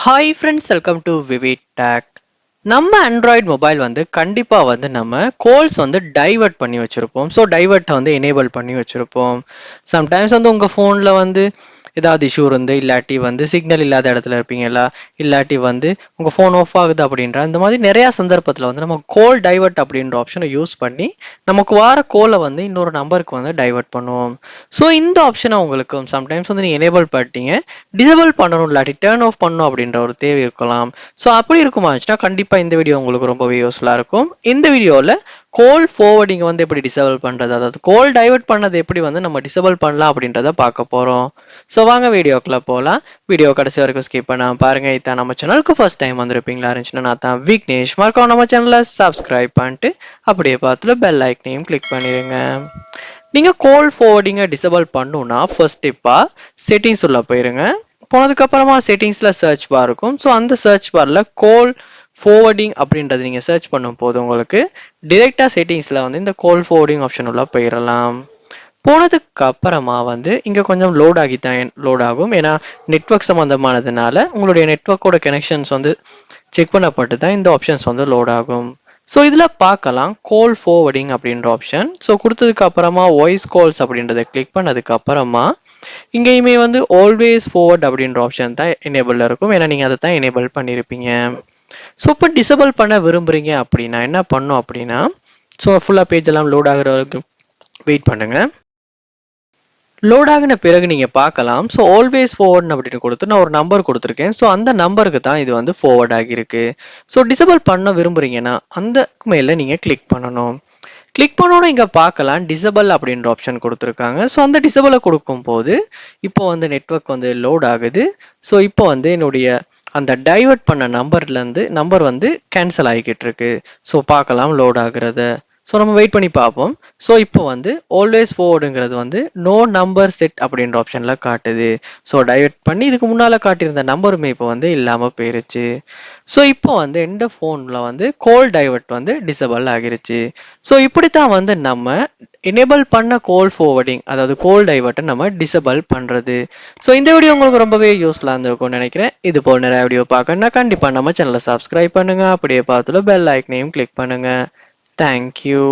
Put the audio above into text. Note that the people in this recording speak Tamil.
Hi friends, welcome to vivid take. நம்ம ஆண்ட்ராய்டு மொபைல் வந்து கண்டிப்பாக வந்து நம்ம கால்ஸ் வந்து டைவர்ட் பண்ணி வச்சுருப்போம். ஸோ டைவர்ட்டை வந்து எனேபிள் பண்ணி வச்சுருப்போம். சம்டைம்ஸ் வந்து உங்கள் ஃபோனில் வந்து ஏதாவது இஷ்யூ இருந்து, இல்லாட்டி வந்து சிக்னல் இல்லாத இடத்துல இருப்பீங்களா, இல்லாட்டி வந்து உங்கள் ஃபோன் ஆஃப் ஆகுது அப்படின்ற இந்த மாதிரி நிறையா சந்தர்ப்பத்தில் வந்து நம்ம கால் டைவர்ட் அப்படின்ற ஆப்ஷனை யூஸ் பண்ணி நமக்கு வர கோலை வந்து இன்னொரு நம்பருக்கு வந்து டைவர்ட் பண்ணுவோம். ஸோ இந்த ஆப்ஷனை உங்களுக்கு சம்டைம்ஸ் வந்து நீங்கள் எனேபிள் பண்ணிட்டீங்க, டிசேபிள் பண்ணணும் இல்லாட்டி டேர்ன் ஆஃப் பண்ணணும் அப்படின்ற ஒரு தேவை இருக்கலாம். ஸோ அப்படி இருக்குமாச்சுன்னா கண்டிப்பாக இந்த வீடியோ உங்களுக்கு ரொம்பவே யூஸ்ஃபுல்லாக இருக்கும். இந்த வீடியோவில் கோல் ஃபார்வர்டிங் வந்து எப்படி டிசேபிள் பண்ணுறது, அதாவது கோல் டைவர்ட் பண்ணது எப்படி வந்து நம்ம டிசேபிள் பண்ணலாம் அப்படின்றத பார்க்க போகிறோம். ஸோ வாங்க வீடியோக்குள்ளே போகலாம். வீடியோ கடைசி வரைக்கும் ஸ்கிப் பண்ணாமல் பாருங்கள். இதான் நம்ம சேனலுக்கு ஃபர்ஸ்ட் டைம் வந்திருப்பீங்களா இருந்துச்சுன்னா நான் தான் விக்னேஷ். மறக்காம நம்ம சேனலை சப்ஸ்கிரைப் பண்ணிட்டு அப்படியே பார்த்துல பெல் ஐக்கனையும் கிளிக் பண்ணிடுங்க. நீங்கள் கோல் ஃபார்வர்டிங்கை டிசேபிள் பண்ணணும்னா ஃபர்ஸ்ட் டிப்பாக செட்டிங்ஸ் உள்ள போயிருங்க. போனதுக்கப்புறமா செட்டிங்ஸில் சர்ச் பார் இருக்கும். ஸோ அந்த சர்ச் பாரில் கோல் ஃபார்வர்டிங் அப்படின்றது நீங்கள் சர்ச் பண்ணும் போது உங்களுக்கு டிரெக்டாக செட்டிங்ஸில் வந்து இந்த கோல் ஃபார்வர்டிங் ஆப்ஷன் உள்ள போயிடலாம். போனதுக்கு அப்புறமா வந்து இங்கே கொஞ்சம் லோட் ஆகி தான் லோட் ஆகும். ஏன்னா நெட்ஒர்க் சம்மந்தமானதுனால உங்களுடைய நெட்ஒர்க்கோட கனெக்ஷன்ஸ் வந்து செக் பண்ணப்பட்டு தான் இந்த ஆப்ஷன்ஸ் வந்து லோட் ஆகும். ஸோ இதில் பார்க்கலாம் கோல் ஃபார்வர்டிங் அப்படின்ற ஆப்ஷன். ஸோ கொடுத்ததுக்கு அப்புறமா வாய்ஸ் கால்ஸ் அப்படின்றத கிளிக் பண்ணதுக்கு அப்புறமா இங்கேயுமே வந்து ஆல்வேஸ் ஃபார்வர்ட் அப்படின்ற ஆப்ஷன் தான் எனேபிள் இருக்கும். ஏன்னா நீங்கள் அதை தான் எனேபிள் பண்ணியிருப்பீங்க. ஸோ இப்போ டிசேபிள் பண்ண விரும்புகிறீங்க அப்படின்னா என்ன பண்ணும் அப்படின்னா, ஸோ ஃபுல்லாக பேஜ் எல்லாம் லோட் ஆகிற வரைக்கும் வெயிட் பண்ணுங்க. லோட் ஆகின பிறகு நீங்கள் பார்க்கலாம். ஸோ ஆல்வேஸ் ஃபார்வர்ட் அப்படின்னு கொடுத்து நான் ஒரு நம்பர் கொடுத்துருக்கேன். ஸோ அந்த நம்பருக்கு தான் இது வந்து ஃபார்வர்ட் ஆகியிருக்கு. ஸோ டிசேபிள் பண்ண விரும்புகிறீங்கன்னா அந்த மேலே நீங்கள் கிளிக் பண்ணணும். கிளிக் பண்ணோன்னு இங்கே பார்க்கலாம் டிசேபிள் அப்படின்ற ஆப்ஷன் கொடுத்துருக்காங்க. ஸோ அந்த டிசேபிளை கொடுக்கும்போது இப்போ வந்து நெட்ஒர்க் வந்து லோட் ஆகுது. ஸோ இப்போ வந்து என்னுடைய அந்த டைவர்ட் பண்ண நம்பர் வந்து கேன்சல் ஆகிக்கிட்டு இருக்கு. ஸோ பார்க்கலாம் லோட் ஆகுறத. ஸோ நம்ம வெயிட் பண்ணி பார்ப்போம். ஸோ இப்போ வந்து ஆல்வேஸ் ஃபார்வர்டுங்கிறது வந்து நோ நம்பர் செட் அப்படின்ற ஆப்ஷனில் காட்டுது. ஸோ டைவர்ட் பண்ணி இதுக்கு முன்னால் காட்டியிருந்த நம்பருமே இப்போ வந்து இல்லாமல் போயிருச்சு. ஸோ இப்போ வந்து எந்த ஃபோனில் வந்து கோல் டைவர்ட் வந்து டிசேபிள் ஆகிருச்சு. ஸோ இப்படி தான் வந்து நம்ம எனேபிள் பண்ண கோல் ஃபார்வர்டிங், அதாவது கோல் டைவர்ட்டை நம்ம டிசேபிள் பண்ணுறது. ஸோ இந்த வீடியோ உங்களுக்கு ரொம்பவே யூஸ்ஃபுல்லாக இருந்திருக்கும்னு நினைக்கிறேன். இது போல் நிறைய வீடியோ பார்க்கணுன்னா கண்டிப்பாக நம்ம சேனலை சப்ஸ்கிரைப் பண்ணுங்கள். அப்படியே பார்த்துல பெல் ஐக்கனையும் கிளிக் பண்ணுங்கள். Thank you.